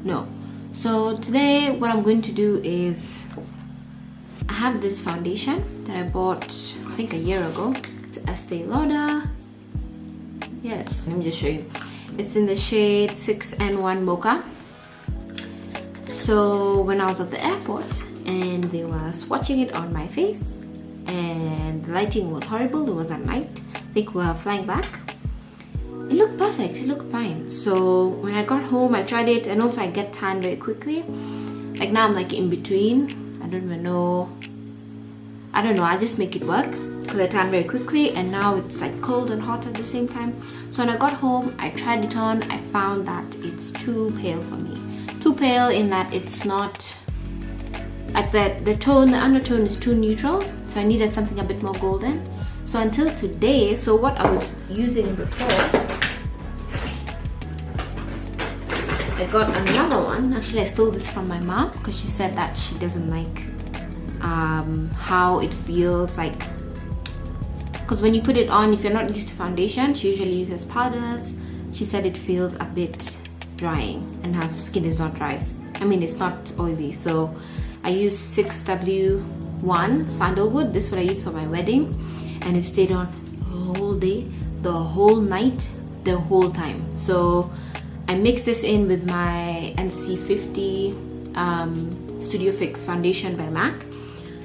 No. So today what I'm going to do is, I have this foundation that I bought I think a year ago. It's Esteé Lauder. Yes, let me just show you. It's in the shade 6N1 Mocha. So when I was at the airport and they were swatching it on my face and the lighting was horrible, it was at night, I think we were flying back. It looked perfect, it looked fine. So when I got home, I tried it, and also I get tan very quickly. Like now I'm like in between. I don't even know. I don't know, I just make it work because I tan very quickly, and now it's like cold and hot at the same time. So when I got home, I tried it on. I found that it's too pale for me. Too pale in that it's not like the tone, the undertone is too neutral. So I needed something a bit more golden. So until today, so what I was using before, I got another one. Actually, I stole this from my mom because she said that she doesn't like how it feels like, because when you put it on, if you're not used to foundation, she usually uses powders. She said it feels a bit drying, and her skin is not dry. I mean, it's not oily. So I used 6W1 sandalwood. This is what I used for my wedding, and it stayed on the whole day, the whole night, the whole time. So I mixed this in with my NC50 Studio Fix foundation by MAC.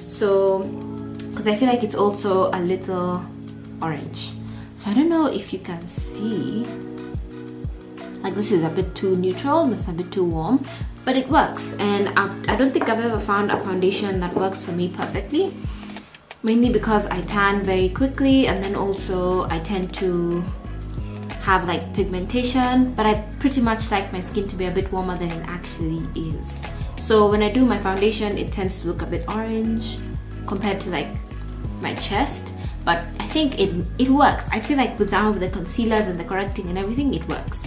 So, because I feel like it's also a little orange. So I don't know if you can see, like this is a bit too neutral, this is a bit too warm, but it works. And I don't think I've ever found a foundation that works for me perfectly. Mainly because I tan very quickly, and then also I tend to have like pigmentation, but I pretty much like my skin to be a bit warmer than it actually is. So when I do my foundation, it tends to look a bit orange compared to like my chest, but I think it works. I feel like with the concealers and the correcting and everything, it works.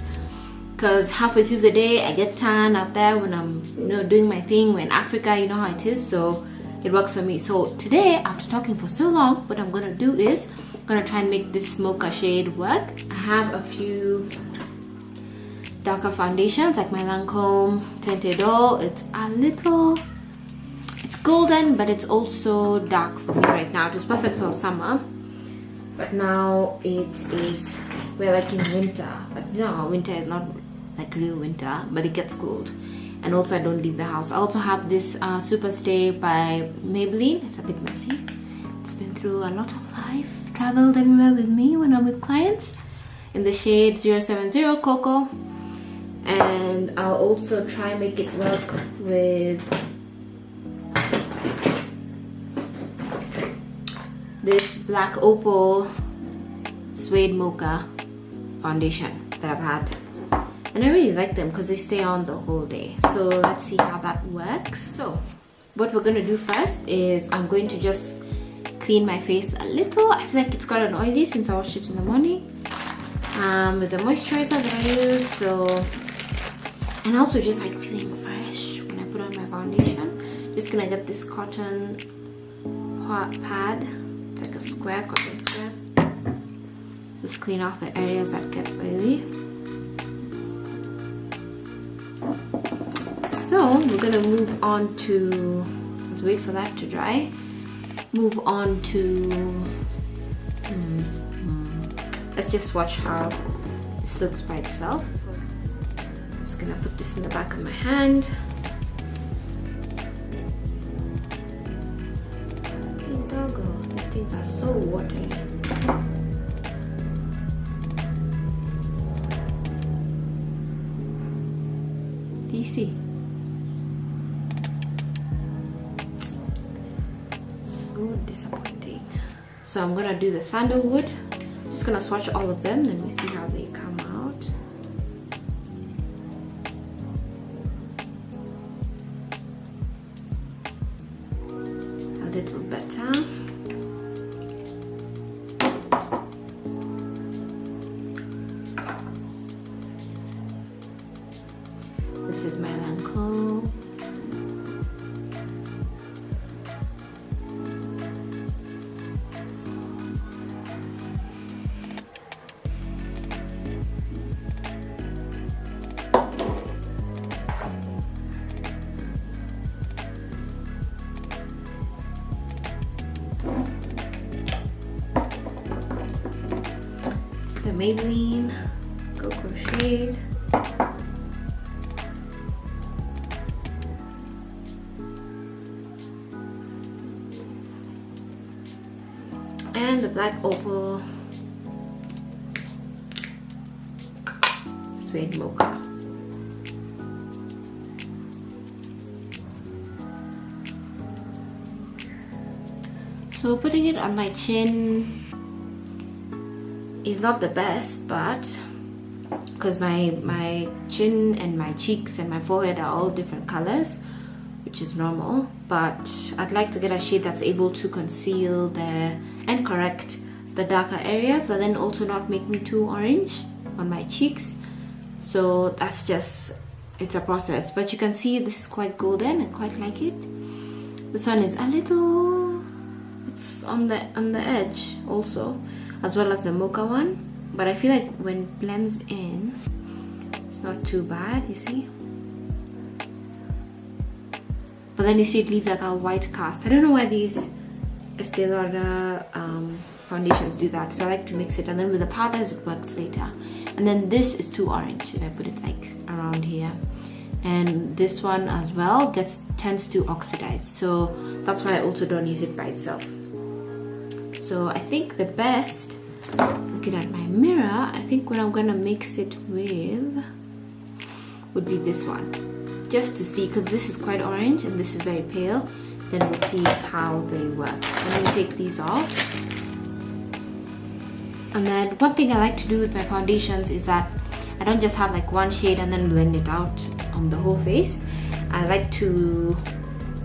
Because halfway through the day, I get tan out there when I'm doing my thing. We're in Africa, you know how it is, so it works for me. So today, after talking for so long, what I'm gonna do is I'm gonna try and make this mocha shade work. I have a few darker foundations like my Lancome Tinted Doll. It's golden, but it's also dark for me right now. It was perfect for summer, but now we're like in winter. But no, winter is not like real winter, but it gets cold. And also I don't leave the house. I also have this Super Stay by Maybelline. It's a bit messy. It's been through a lot of life, traveled everywhere with me when I'm with clients, in the shade 070 Cocoa. And I'll also try and make it work with this Black Opal Suede Mocha foundation that I've had. And I really like them because they stay on the whole day. So let's see how that works. So what we're going to do first is I'm going to just clean my face a little. I feel like it's gotten oily since I washed it in the morning with the moisturizer that I use. So, and also just like feeling fresh when I put on my foundation. Just gonna get this cotton pad. It's like a square, cotton square. Just clean off the areas that get oily. So we're gonna move on to, let's wait for that to dry. Move on to, let's just watch how this looks by itself. I'm just gonna put this in the back of my hand. Hey doggo, these things are so watery. Do you see? So disappointing. So I'm gonna do the sandalwood. I'm just gonna swatch all of them, then we see how they come out. A little better. This is my Lancome. the Maybelline Go Crocheted. And the black opal suede mocha. So putting it on my chin is not the best, but because my chin and my cheeks and my forehead are all different colors, which is normal, but I'd like to get a shade that's able to conceal and correct the darker areas, but then also not make me too orange on my cheeks. So that's just, it's a process. But you can see this is quite golden. I quite like it. This one is a little, it's on the edge also, as well as the mocha one. But I feel like when it blends in, it's not too bad, you see. But then you see it leaves like a white cast. I don't know why these Esteé Lauder foundations do that. So I like to mix it, and then with the powders it works later. And then this is too orange if I put it like around here. And this one as well tends to oxidize. So that's why I also don't use it by itself. So I think the best, looking at my mirror, I think what I'm gonna mix it with would be this one. Just to see, because this is quite orange and this is very pale, then we'll see how they work. So I'm going to take these off. And then one thing I like to do with my foundations is that I don't just have like one shade and then blend it out on the whole face. I like to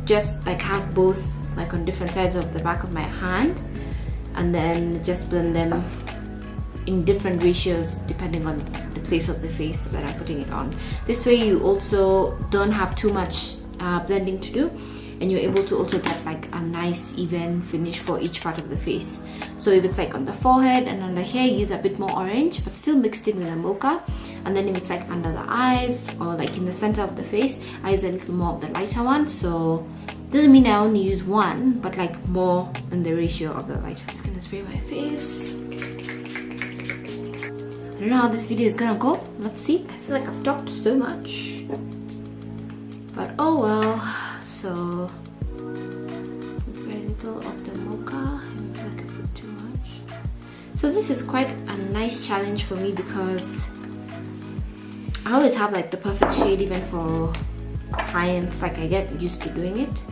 just like have both like on different sides of the back of my hand, and then just blend them in different ratios depending on the place of the face that I'm putting it on. This way you also don't have too much blending to do, and you're able to also get like a nice even finish for each part of the face. So if it's like on the forehead and under here, use a bit more orange but still mixed in with a mocha. And then if it's like under the eyes or like in the center of the face, I use a little more of the lighter one. So doesn't mean I only use one, but like more in the ratio of the lighter. I'm just gonna spray my face. I don't know how this video is gonna go. Let's see. I feel like I've talked so much, but oh well. So very little of the mocha. I feel like I put too much. So this is quite a nice challenge for me because I always have like the perfect shade even for clients. Like I get used to doing it.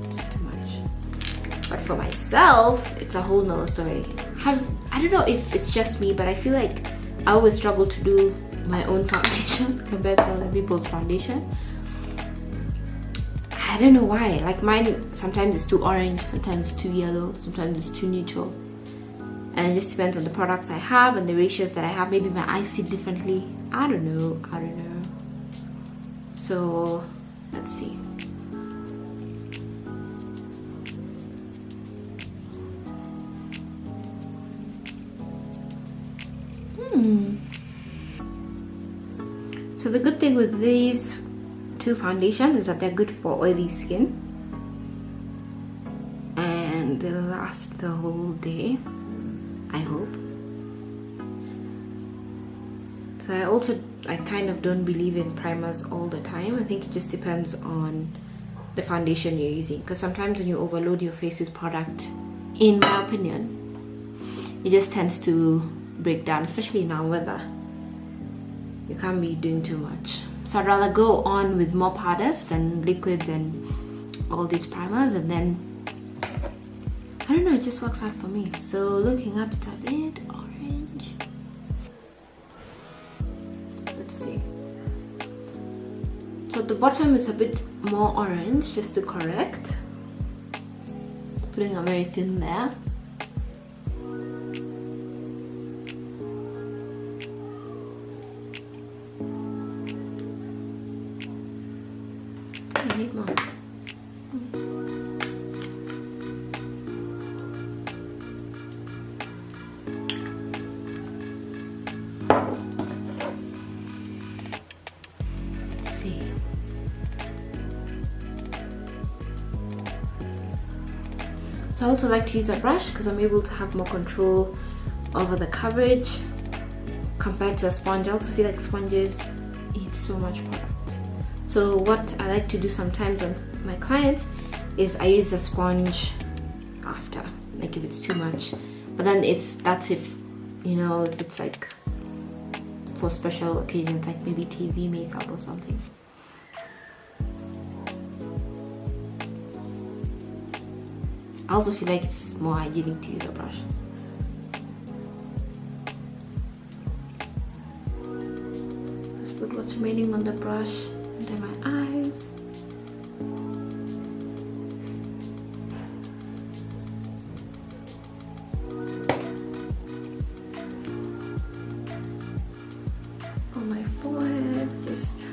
It's too much. But for myself, it's a whole nother story. I don't know if it's just me, but I feel like I always struggle to do my own foundation compared to other people's foundation. I don't know why. Like mine, sometimes it's too orange, sometimes it's too yellow, sometimes it's too neutral. And it just depends on the products I have and the ratios that I have. Maybe my eyes see differently. I don't know. So let's see. So the good thing with these two foundations is that they're good for oily skin and they'll last the whole day, I hope. So I kind of don't believe in primers all the time. I think it just depends on the foundation you're using, because sometimes when you overload your face with product, in my opinion, it just tends to break down, especially in our weather. You can't be doing too much. So I'd rather go on with more powders than liquids and all these primers, and then I don't know, it just works out for me. So looking up, it's a bit orange. Let's see. So at the bottom is a bit more orange, just to correct. Putting a very thin there. I need more. Let's see. So I also like to use a brush because I'm able to have more control over the coverage compared to a sponge. I also feel like sponges eat so much product. So what I like to do sometimes on my clients is I use the sponge after, like if it's too much. But then if you know, if it's like for special occasions, like maybe TV makeup or something. I also feel like it's more hygienic to use a brush. Just put what's remaining on the brush under my eyes. On my forehead, just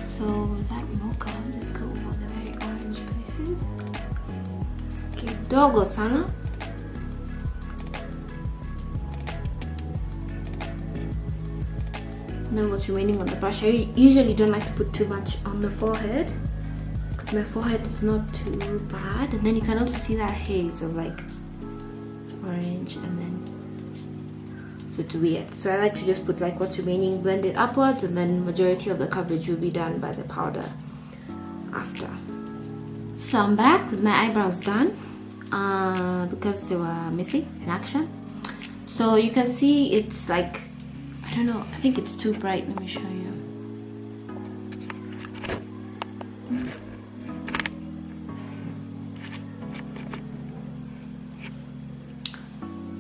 so with that mocha, I'm just going for the very orange places. Kidogo sana. And then what's remaining on the brush, I usually don't like to put too much on the forehead because my forehead is not too bad. And then you can also see that haze of like it's orange and then so it's weird. So I like to just put like what's remaining, blend it upwards, and then majority of the coverage will be done by the powder after. So I'm back with my eyebrows done because they were missing in action. So you can see it's like, I don't know, I think it's too bright. Let me show you.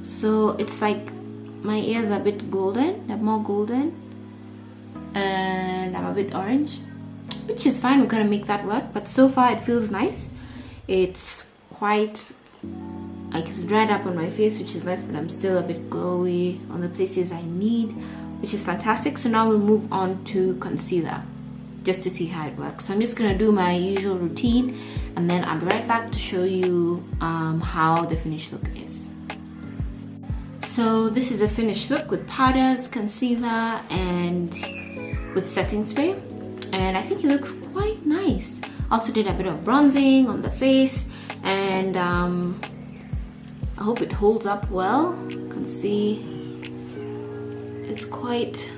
So it's like my ears are a bit golden, they're more golden, and I'm a bit orange, which is fine. We're gonna make that work, but so far it feels nice. It's quite like it's dried up on my face, which is nice, but I'm still a bit glowy on the places I need, which is fantastic. So now we'll move on to concealer just to see how it works. So I'm just gonna do my usual routine and then I'll be right back to show you how the finished look is. So this is a finished look with powders, concealer, and with setting spray, and I think it looks quite nice. Also did a bit of bronzing on the face, and I hope it holds up well. You can see it's quite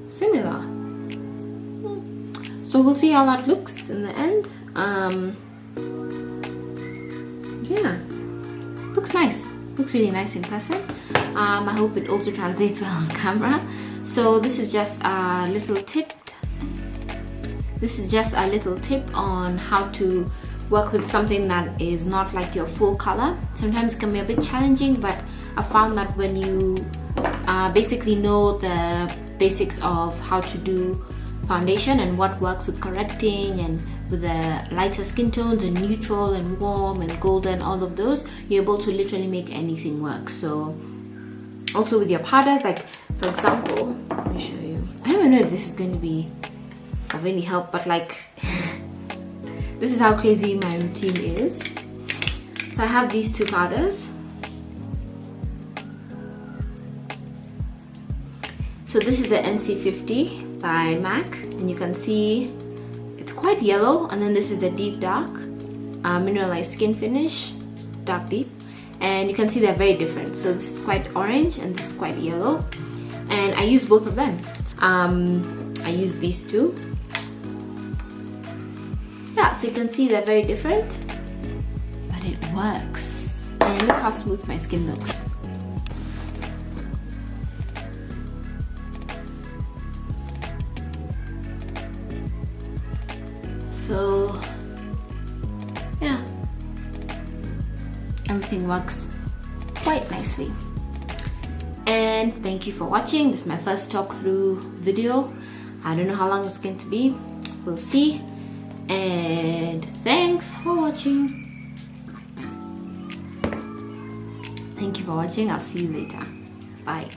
similar. So we'll see how that looks in the end. Yeah, looks nice. Looks really nice in person. I hope it also translates well on camera. So this is just a little tip. This is just a little tip on how to work with something that is not like your full color. Sometimes it can be a bit challenging, but I found that when you basically know the basics of how to do foundation and what works with correcting and with the lighter skin tones and neutral and warm and golden, all of those, you're able to literally make anything work. So also with your powders, like for example, let me show you. I don't know if this is going to be of any help, but like this is how crazy my routine is. So I have these two powders. So this is the NC50 by MAC, and you can see it's quite yellow, and then this is the deep dark mineralized skin finish, dark deep, and you can see they're very different. So this is quite orange and this is quite yellow, and I use both of them. I use these two. Yeah, so you can see they're very different, but it works. And look how smooth my skin looks. So yeah, everything works quite nicely. And thank you for watching. This is my first talk through video. I don't know how long it's going to be. We'll see. And thanks for watching. Thank you for watching. I'll see you later. Bye.